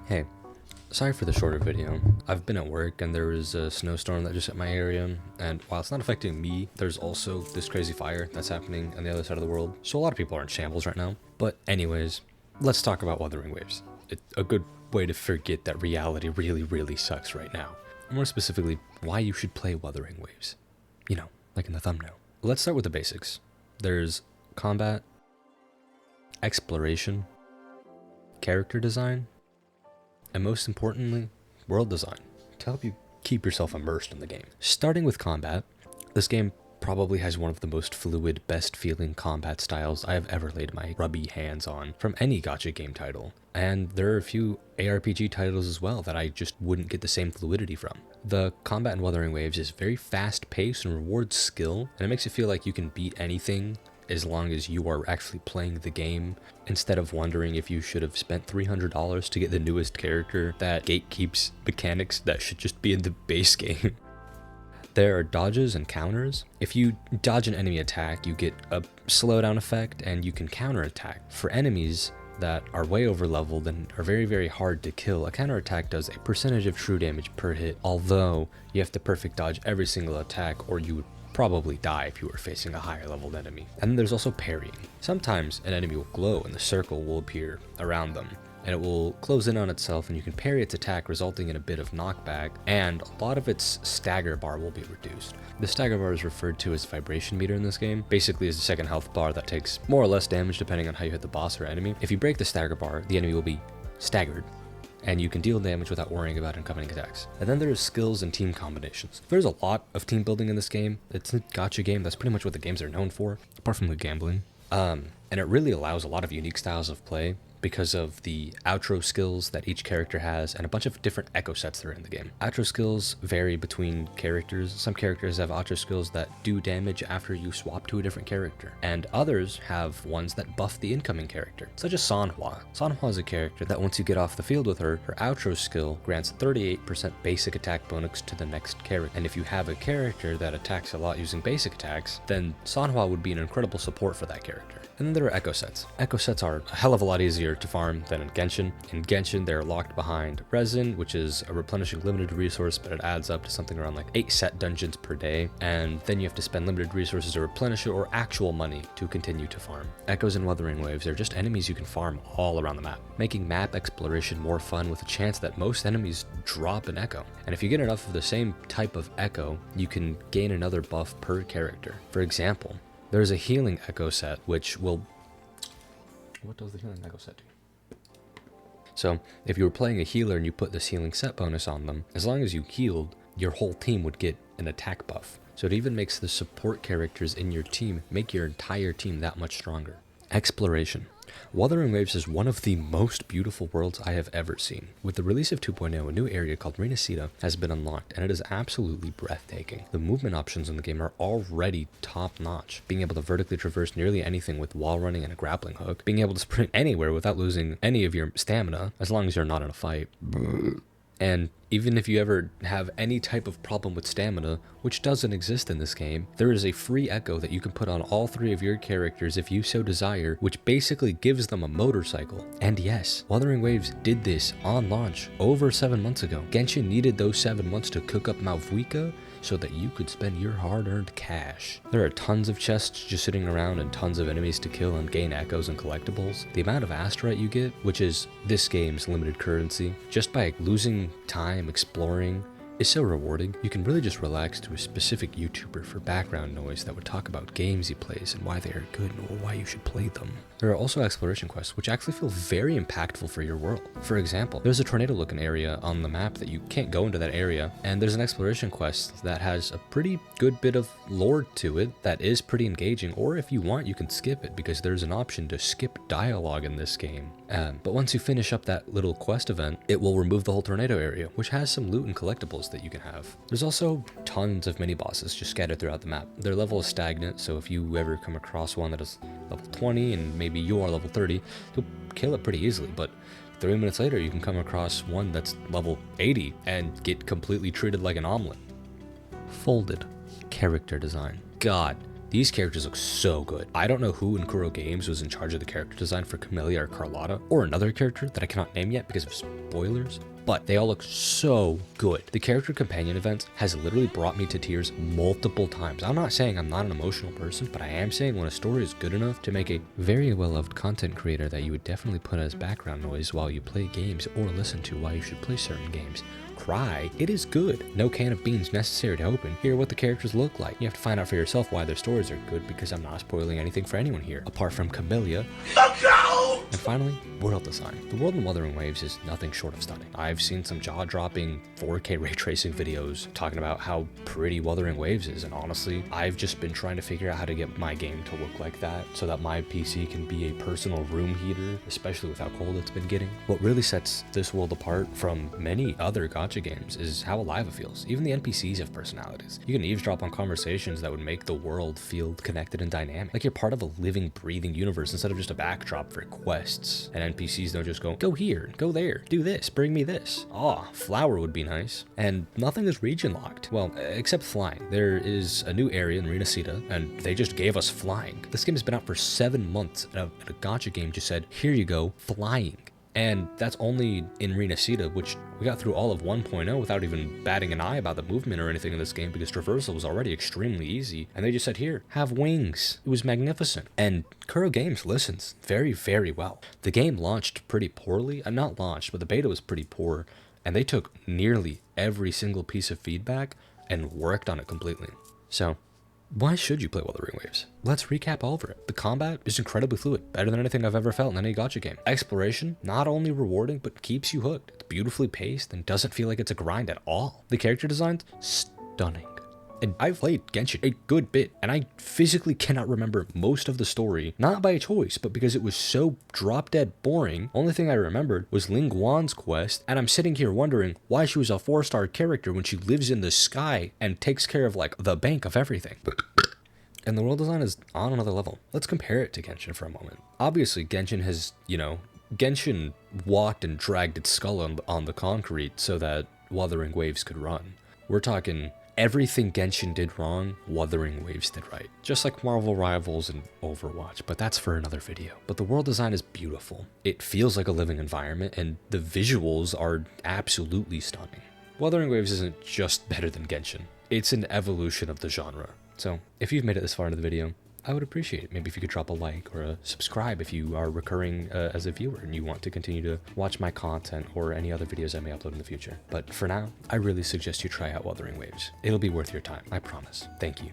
Hey, sorry for the shorter video. I've been at work and there was a snowstorm that just hit my area, and while it's not affecting me, there's also this crazy fire that's happening on the other side of the world, so a lot of people are in shambles right now. But anyways, let's talk about Wuthering Waves. It's a good way to forget that reality really sucks right now. More specifically, why you should play Wuthering Waves. You know, like in the thumbnail. Let's start with the basics. There's combat, exploration, character design, and most importantly, world design to help you keep yourself immersed in the game. Starting with combat, this game probably has one of the most fluid, best feeling combat styles I have ever laid my grubby hands on from any Gacha game title. And there are a few ARPG titles as well that I just wouldn't get the same fluidity from. The combat in Wuthering Waves is very fast paced and rewards skill, and it makes you feel like you can beat anything as long as you are actually playing the game, instead of wondering if you should have spent $300 to get the newest character that gatekeeps mechanics that should just be in the base game. There are dodges and counters. If you dodge an enemy attack, you get a slowdown effect and you can counterattack. For enemies that are way over leveled and are very hard to kill, a counterattack does a percentage of true damage per hit, although you have to perfect dodge every single attack or you would probably die if you were facing a higher leveled enemy. And then there's also parrying. Sometimes an enemy will glow and the circle will appear around them, and it will close in on itself and you can parry its attack, resulting in a bit of knockback, and a lot of its stagger bar will be reduced. The stagger bar is referred to as vibration meter in this game. Basically is a second health bar that takes more or less damage depending on how you hit the boss or enemy. If you break the stagger bar, the enemy will be staggered, and you can deal damage without worrying about incoming attacks. And then there's skills and team combinations. There's a lot of team building in this game. It's a gacha game. That's pretty much what the games are known for, apart from the gambling. And it really allows a lot of unique styles of play because of the outro skills that each character has and a bunch of different echo sets that are in the game. Outro skills vary between characters. Some characters have outro skills that do damage after you swap to a different character, and others have ones that buff the incoming character, such as Sanhua. Sanhua is a character that once you get off the field with her, her outro skill grants 38% basic attack bonus to the next character. And if you have a character that attacks a lot using basic attacks, then Sanhua would be an incredible support for that character. And then there are echo sets. Echo sets are a hell of a lot easier to farm than in Genshin. In Genshin, they're locked behind resin, which is a replenishing limited resource, but it adds up to something around like 8 set dungeons per day, and then you have to spend limited resources to replenish it or actual money to continue to farm. Echoes and Wuthering Waves are just enemies you can farm all around the map, making map exploration more fun with a chance that most enemies drop an echo. And if you get enough of the same type of echo, you can gain another buff per character. For example, there's a healing echo set, which will... What does the healing echo set do? So, if you were playing a healer and you put this healing set bonus on them, as long as you healed, your whole team would get an attack buff. So it even makes the support characters in your team make your entire team that much stronger. Exploration. Wuthering Waves is one of the most beautiful worlds I have ever seen. With the release of 2.0, a new area called Renacida has been unlocked, and it is absolutely breathtaking. The movement options in the game are already top-notch. Being able to vertically traverse nearly anything with wall running and a grappling hook, being able to sprint anywhere without losing any of your stamina, as long as you're not in a fight. And even if you ever have any type of problem with stamina, which doesn't exist in this game, there is a free echo that you can put on all 3 of your characters if you so desire, which basically gives them a motorcycle. And yes, Wuthering Waves did this on launch over 7 months ago. Genshin needed those 7 months to cook up Malvuika so that you could spend your hard-earned cash. There are tons of chests just sitting around and tons of enemies to kill and gain echoes and collectibles. The amount of asterite you get, which is this game's limited currency, just by losing time exploring, is so rewarding. You can really just relax to a specific YouTuber for background noise that would talk about games he plays and why they are good or why you should play them. There are also exploration quests, which actually feel very impactful for your world. For example, there's a tornado-looking area on the map that you can't go into that area, and there's an exploration quest that has a pretty good bit of lore to it that is pretty engaging, or if you want, you can skip it because there's an option to skip dialogue in this game. But once you finish up that little quest event, it will remove the whole tornado area, which has some loot and collectibles that you can have. There's also tons of mini-bosses just scattered throughout the map. Their level is stagnant, so if you ever come across one that is level 20 and maybe you are level 30, you'll kill it pretty easily, but 3 minutes later you can come across one that's level 80 and get completely treated like an omelet. Folded character design. God, These characters look so good. I don't know who in Kuro Games was in charge of the character design for Camellia or Carlotta, or another character that I cannot name yet because of spoilers, but they all look so good. The character companion event has literally brought me to tears multiple times. I'm not saying I'm not an emotional person, but I am saying when a story is good enough to make a very well-loved content creator that you would definitely put as background noise while you play games or listen to while you should play certain games, cry, it is good. No can of beans necessary to open. Hear what the characters look like. You have to find out for yourself why their stories are good, because I'm not spoiling anything for anyone here, apart from Camellia. And finally, world design. The world in Wuthering Waves is nothing short of stunning. I've seen some jaw-dropping 4K ray tracing videos talking about how pretty Wuthering Waves is, and honestly, I've just been trying to figure out how to get my game to look like that so that my PC can be a personal room heater, especially with how cold it's been getting. What really sets this world apart from many other Gacha games is how alive it feels. Even the NPCs have personalities. You can eavesdrop on conversations that would make the world feel connected and dynamic, like you're part of a living, breathing universe instead of just a backdrop for quests. And NPCs don't just go here, go there, do this, bring me this. Aw, flower would be nice. And nothing is region locked. Well, except flying. There is a new area in Renacita, and they just gave us flying. This game has been out for 7 months, and a Gacha game just said, here you go, flying. And that's only in Renacita, which we got through all of 1.0 without even batting an eye about the movement or anything in this game, because traversal was already extremely easy. And they just said, here, have wings. It was magnificent. And Kuro Games listens very, very well. The game launched pretty poorly. Not launched, but the beta was pretty poor. And they took nearly every single piece of feedback and worked on it completely. So, why should you play Wuthering Waves? Let's recap all over it. The combat is incredibly fluid, better than anything I've ever felt in any Gacha game. Exploration, not only rewarding, but keeps you hooked. It's beautifully paced and doesn't feel like it's a grind at all. The character design's stunning. And I've played Genshin a good bit, and I physically cannot remember most of the story, not by choice, but because it was so drop-dead boring. Only thing I remembered was Ling Guan's quest, and I'm sitting here wondering why she was a 4-star character when she lives in the sky and takes care of, like, the bank of everything. And the world design is on another level. Let's compare it to Genshin for a moment. Obviously, Genshin has, Genshin walked and dragged its skull on the concrete so that Wuthering Waves could run. We're talking everything Genshin did wrong, Wuthering Waves did right. Just like Marvel Rivals and Overwatch, but that's for another video. But the world design is beautiful. It feels like a living environment, and the visuals are absolutely stunning. Wuthering Waves isn't just better than Genshin. It's an evolution of the genre. So, if you've made it this far into the video, I would appreciate it. Maybe if you could drop a like or a subscribe if you are recurring as a viewer and you want to continue to watch my content or any other videos I may upload in the future. But for now, I really suggest you try out Wuthering Waves. It'll be worth your time, I promise. Thank you.